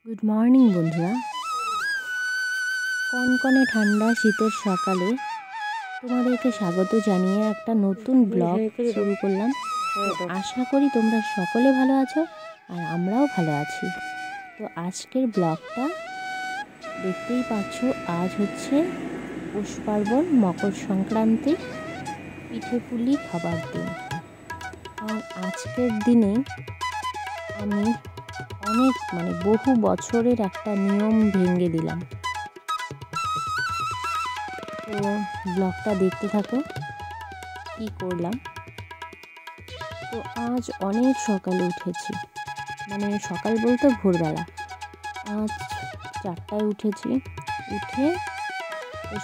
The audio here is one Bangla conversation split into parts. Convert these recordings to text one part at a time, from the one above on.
গুড মর্নিং বন্ধুরা। কনকনে ঠান্ডা শীতের সকালে তোমাদেরকে স্বাগত জানিয়ে একটা নতুন ব্লগ শুরু করলাম। তো আশা করি তোমরা সকলে ভালো আছো আর আমরাও ভালো আছি। তো আজকের ব্লগটা দেখতেই পাচ্ছ, আজ হচ্ছে পৌষ পার্বণ, মকর সংক্রান্তি, পিঠে পুলি খাবার দিন। আর আজকের দিনে আমি বহু বছরের একটা নিয়ম ভেঙে দিলাম। তো ব্লগটা দেখতে থাকো কি করলাম। তো আজ অনেক সকালে উঠেছি, সকাল বলতে ভোরবেলা। আজ 4টায় উঠেছি। উঠে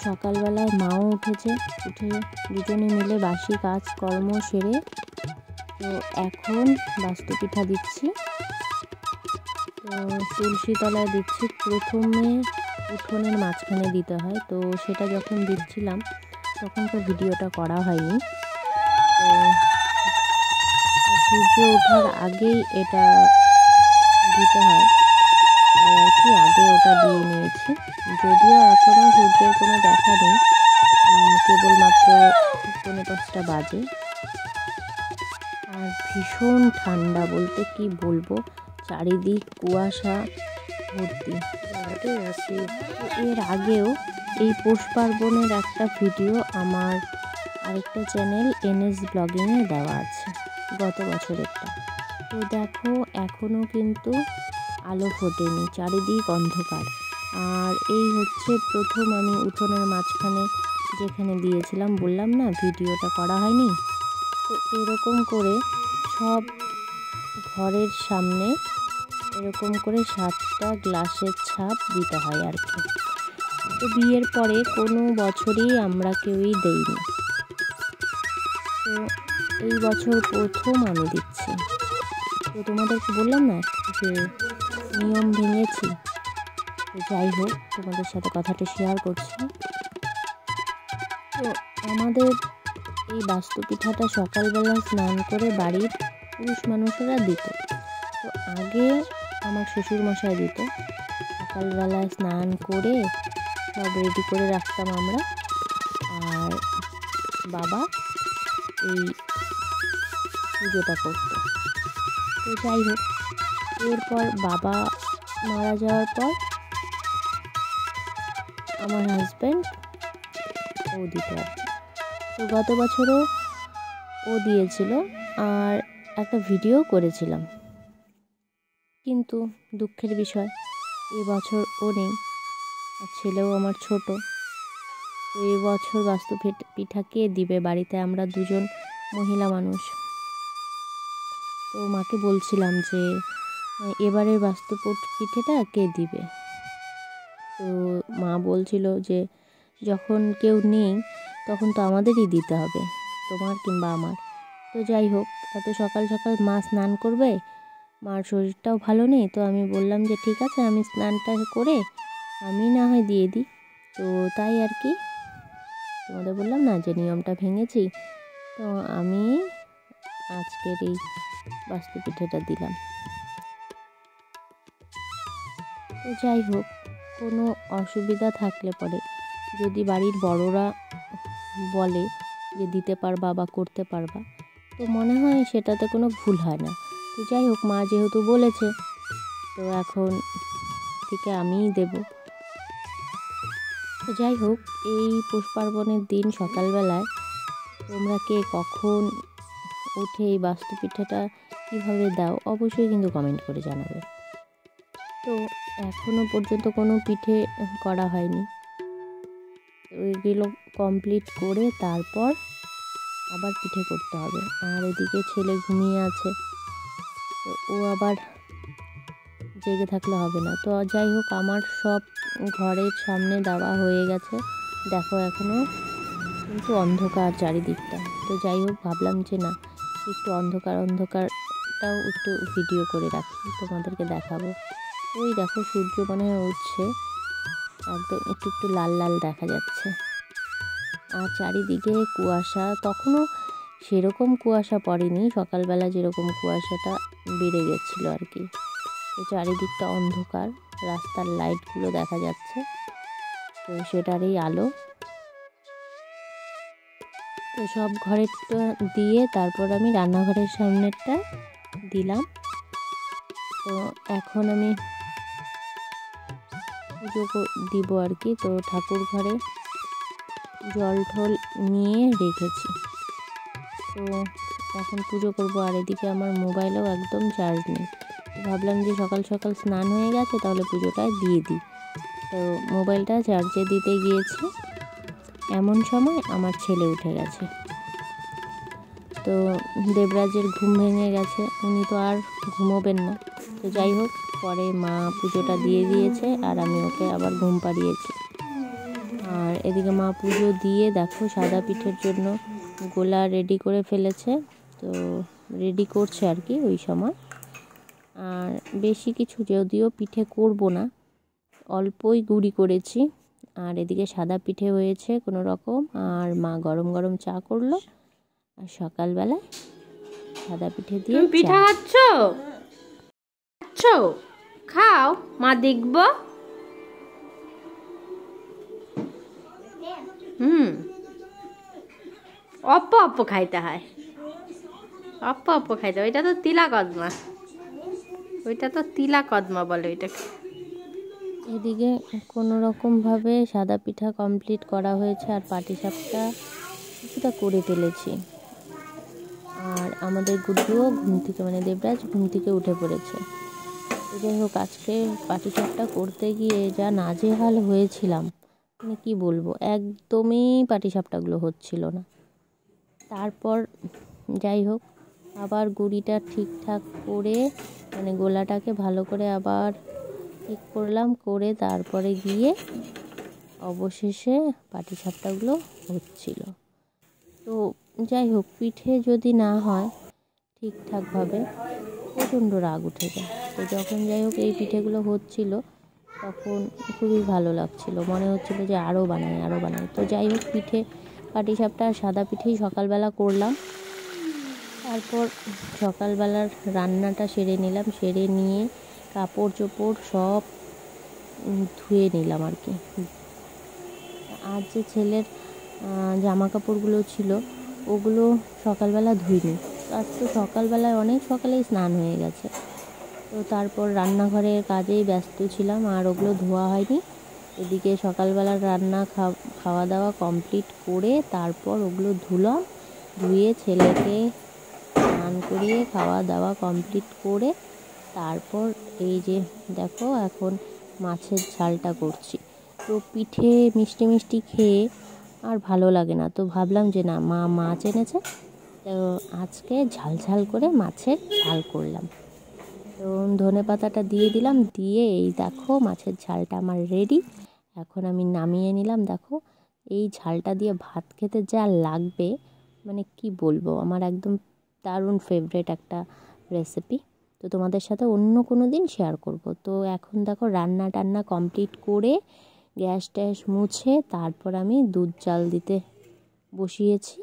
সকালবেলায় মাও উঠে দুজনে মিলে বাসি কাজ কর্ম সেরে তো এখন বাস্তু পিঠা দিচ্ছি। তো তুলসী তলায় দিচ্ছি। প্রথমে উঠোনের মাঝখানে দিতে হয়, তো সেটা যখন দিচ্ছিলাম তখন তো ভিডিওটা করা হয়নি। তো সূর্য ওঠার আগেই এটা দিতে হয়, তাই আর কি আগে ওটা দিয়ে নিয়েছি। যদিও এখনও সূর্যের কোনো দেখা নেই, কেবলমাত্র 4:45 বাজে। আর ভীষণ ঠান্ডা, বলতে কি বলবো, চারিদিক কুয়াশা ভর্তি। এর আগেও এই পৌষ পার্বণের একটা ভিডিও আমার আরেকটা চ্যানেল NS ব্লগিংয়ে দেওয়া আছে, গত বছরেরটা। তো দেখো এখনও কিন্তু আলো ফোটেনি, চারিদিক অন্ধকার। আর এই হচ্ছে প্রথম আমি উঠোনের মাঝখানে যেখানে দিয়েছিলাম, বললাম না ভিডিওটা করা হয়নি। তো এরকম করে সব ঘরের সামনে এরকম করে 7টা গ্লাসের ছাপ দিতে হয় আর কি। তো বিয়ের পরে কোনো বছরই আমরা কেউই দেইনি, তো এই বছর প্রথম আমি দিচ্ছি। তো তোমাদেরকে বললাম না যে নিয়ম ভেঙেছি। তো যাই হোক, তোমাদের সাথে কথাটা শেয়ার করছি। তো আমাদের এই বাস্তু পিঠাটা সকালবেলা স্নান করে বাড়ির পুরুষ মানুষেরা দিত। তো আগে আমার শ্বশুরমশাই দিত। সকালবেলায় স্নান করে সব রেডি করে রাখতাম আমরা, আর বাবা এই পুজোটা করত। তো যাই হোক, এরপর বাবা মারা যাওয়ার পর আমার হাজব্যান্ড ও দিত আর কি। তো গত বছরও ও দিয়েছিল আর একটা ভিডিও করেছিলাম, কিন্তু দুঃখের বিষয় এবছর ও নেই, আর ছেলেও আমার ছোট। তো এই বছর বাস্তু পিঠা কে দিবে বাড়িতে? আমরা দুজন মহিলা মানুষ। তো মাকে বলছিলাম যে এবারের বাস্তু পিঠেটা কে দিবে। তো মা বলছিল যে যখন কেউ নেই তখন তো আমাদেরই দিতে হবে, তোমার কিংবা আমার। তো যাই হোক, এত সকাল সকাল মা স্নান করবে, মার শরীরটাও ভালো নেই। তো আমি বললাম যে ঠিক আছে, আমি স্নানটা করে আমি না হয় দিয়ে দিই। তো তাই আর কি, তোমাদের বললাম না যে নিয়মটা ভেঙেছি। তো আমি আজকের এই বাস্তু পিঠেটা দিলাম। তো যাই হোক, কোনো অসুবিধা থাকলে পরে যদি বাড়ির বড়রা বলে যে দিতে পারবা বা করতে পারবা, তো মনে হয় সেটাতে কোনো ভুল হয় না। তো যাই হোক, মা যেহেতু বলেছে, তো এখন থেকে আমিই দেব। তো যাই হোক, এই পৌষ পার্বণের দিন সকালবেলায় তোমরা কে কখন উঠে এই বাস্তু পিঠাটা কীভাবে দাও অবশ্যই কিন্তু কমেন্ট করে জানাবে। তো এখনও পর্যন্ত কোনো পিঠে করা হয়নি। ওইগুলো কমপ্লিট করে তারপর আবার পিঠে করতে হবে। আর এদিকে ছেলে ঘুমিয়ে আছে, তো ও আবার জেগে থাকলে হবে না। তো যাই হোক, আমার সব ঘরের সামনে দেওয়া হয়ে গেছে। দেখো এখনও কিন্তু অন্ধকার চারিদিকটা। তো যাই হোক, ভাবলাম যে না, একটু অন্ধকারটাও একটু ভিডিও করে রাখি, তোমাদেরকে দেখাবো। ওই দেখো সূর্য মনে হয় উঠছে, একদম একটু একটু লাল লাল দেখা যাচ্ছে। আর চারিদিকে কুয়াশা, তখনও সেরকম কুয়াশা পড়েনি, সকালবেলা যেরকম কুয়াশাটা বেড়ে গেছিলো আর কি। তো চারিদিকটা অন্ধকার, রাস্তার লাইটগুলো দেখা যাচ্ছে, তো সেটারই আলো। তো সব ঘরেরটা দিয়ে তারপর আমি রান্নাঘরের সামনেরটা দিলাম। তো এখন আমি পুজো দিব আর কি। তো ঠাকুর ঘরে জল ঠল নিয়ে রেখেছি, তো এখন পুজো করব। আর এদিকে আমার মোবাইলেও একদম চার্জ নেই। ভাবলাম যে সকাল সকাল স্নান হয়ে গেছে, তাহলে পুজোটা দিয়ে দিই। তো মোবাইলটা চার্জে দিতে গিয়েছি, এমন সময় আমার ছেলে উঠে গেছে। তো দেবরাজের ঘুম ভেঙে গেছে, উনি তো আর ঘুমোবেন না। তো যাই হোক, পরে মা পুজোটা দিয়ে দিয়েছে আর আমি ওকে আবার ঘুম পাড়িয়েছি। আর এদিকে মা পুজো দিয়ে দেখো সাদা পিঠের জন্য গোলা রেডি করে ফেলেছে। তো রেডি করছে আর কি ওই সময়। আর বেশি কিছু যদিও পিঠে করব না, অল্পই গুঁড়ি করেছি। আর এদিকে সাদা পিঠে হয়েছে কোনো রকম, আর মা গরম গরম চা করলো। আর সকালবেলায় সাদা পিঠে দিয়ে পিঠা খাচ্ছ, খাও, মা দেখব। অল্প অল্প খাইতে হয়, অল্প অল্প খাইতে হয়। ওইটা তো তিলা কদমা, ওইটা তো তিলা কদমা বলে ওইটাকে। এদিকে কোনো রকমভাবে সাদা পিঠা কমপ্লিট করা হয়েছে, আর পাটিসাপটা কিছুটা করে ফেলেছি। আর আমাদের গুড্ডুও ঘুম থেকে, মানে দেবরাজ ঘুম থেকে উঠে পড়েছে। তো যাই হোক, আজকে পাটিসাপটা করতে গিয়ে যা নাজেহাল হয়েছিলাম, মানে কি বলবো, একদমই পাটিসাপটাগুলো হচ্ছিল না। তারপর যাই হোক, আবার গুঁড়িটা ঠিকঠাক করে, মানে গোলাটাকে ভালো করে আবার ঠিক করলাম, করে তারপরে গিয়ে অবশেষে পাটিসাপটাগুলো হচ্ছিল। তো যাই হোক, পিঠে যদি না হয় ঠিকঠাকভাবে প্রচণ্ড রাগ উঠে যায়। তো যখন যাই হোক এই পিঠেগুলো হচ্ছিল, তখন খুবই ভালো লাগছিল, মনে হচ্ছিল যে আরও বানাই আরও বানাই। তো যাই হোক, পিঠে পাটিসাপটা আর সাদা পিঠেই সকালবেলা করলাম। তারপর সকালবেলার রান্নাটা সেরে নিলাম, সেরে নিয়ে কাপড় চোপড় সব ধুয়ে নিলাম আর কি। আর যে ছেলের জামা কাপড়গুলো ছিল ওগুলো সকালবেলা ধুইনি। আজ তো সকালবেলায় অনেক সকালেই স্নান হয়ে গেছে। তো তারপর রান্নাঘরের কাজেই ব্যস্ত ছিলাম, আর ওগুলো ধোয়া হয়নি। এদিকে সকালবেলার রান্না খাওয়া দাওয়া কমপ্লিট করে তারপর ওগুলো ধুলাম, ধুয়ে ছেলেকে স্নান করিয়ে খাওয়া দাওয়া কমপ্লিট করে তারপর এই যে দেখো এখন মাছের ঝালটা করছি। তো পিঠে মিষ্টি মিষ্টি খেয়ে আর ভালো লাগে না, তো ভাবলাম যে না, মা মাছ এনেছে, তো আজকে ঝাল ঝাল করে মাছের ঝাল করলাম। তো ধনে পাতাটা দিয়ে দিলাম, দিয়ে এই দেখো মাছের ঝালটা আমার রেডি। এখন আমি নামিয়ে নিলাম। দেখো এই ঝালটা দিয়ে ভাত খেতে যা লাগবে, মানে কি বলবো, আমার একদম দারুণ ফেভারিট একটা রেসিপি। তো তোমাদের সাথে অন্য কোনো দিন শেয়ার করব। তো এখন দেখো রান্না টান্না কমপ্লিট করে গ্যাস ট্যাস মুছে তারপর আমি দুধ জাল দিতে বসিয়েছি।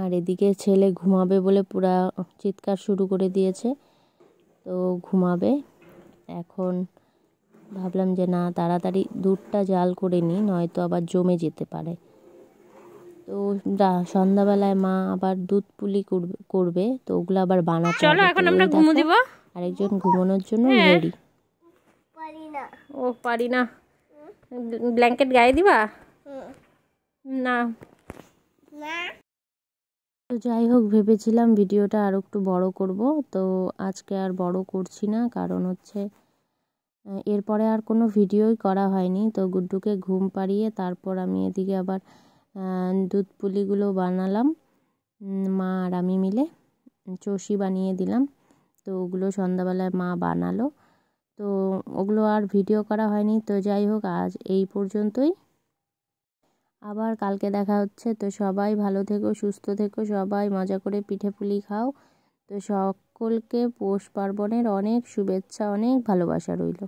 আর এদিকে ছেলে ঘুমাবে বলে পুরা চিৎকার শুরু করে দিয়েছে, তো ঘুমাবে। এখন ভাবলাম যে না, তাড়াতাড়ি দুধটা জাল করে নিই, নয়তো আবার জমে যেতে পারে। তো সন্ধ্যাবেলায় মা আবার দুধ পুলি করবে, তো ওগুলো আবার বানাতে হবে। চলো এখন আমরা ঘুমো দিব। আরেকজন ঘুমানোর জন্য রেডি। ও পারি না, ব্ল্যাঙ্কেট গায়ে দিবা না। তো যাই হোক, ভেবেছিলাম ভিডিওটা আর একটু বড় করব, তো আজকে আর বড় করছি না, কারণ হচ্ছে এরপরে আর কোনো ভিডিওই করা হয়নি। তো গুড্ডুকে ঘুম পাড়িয়ে তারপর আমি এদিকে আবার দুধ পুলিগুলো বানালাম, মা আর আমি মিলে চষি বানিয়ে দিলাম। তো ওগুলো সন্ধ্যাবেলায় মা বানালো, তো ওগুলো আর ভিডিও করা হয়নি। তো যাই হোক, আজ এই পর্যন্তই, আবার কালকে দেখা হচ্ছে। তো সবাই ভালো থেকো, সুস্থ থেকো, সবাই মজা করে পিঠে পুলি খাও। তো সকলকে পৌষ পার্বণের অনেক শুভেচ্ছা, অনেক ভালোবাসা রইল।